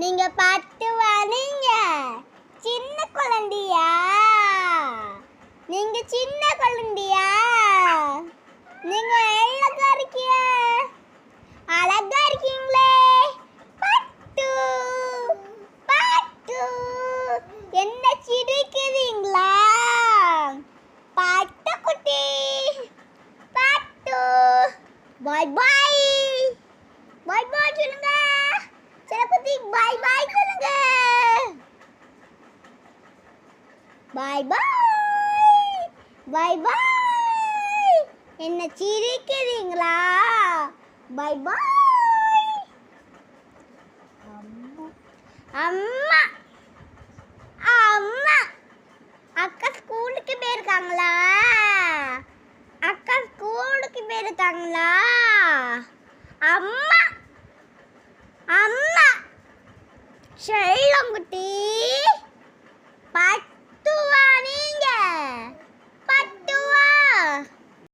நீங்க பார்த்து வரீங்க. சின்ன குழந்தையா? நீங்க சின்ன குழந்தையா? நீங்க அழகா இருக்கீங்க. அழகா இருக்கீங்களே. பட்டு பட்டு என்ன சிரிக்கிறீங்களா? பட்டு குட்டி பட்டு. பாய் பாய். பாய் பாய் சொல்லுங்க. செல்லக்குட்டி பாய் பாய் சொல்லுங்க. பாய் பாய். பாய் பாய். என்ன சிரிக்கிறீங்களா? பாய் பாய். அம்மா அம்மா அக்கா ஸ்கூலுக்கு போயிருக்காங்களா? அக்கா ஸ்கூலுக்கு போயிருக்காங்களா? அம்மா அம்மா செல்லங்குட்டி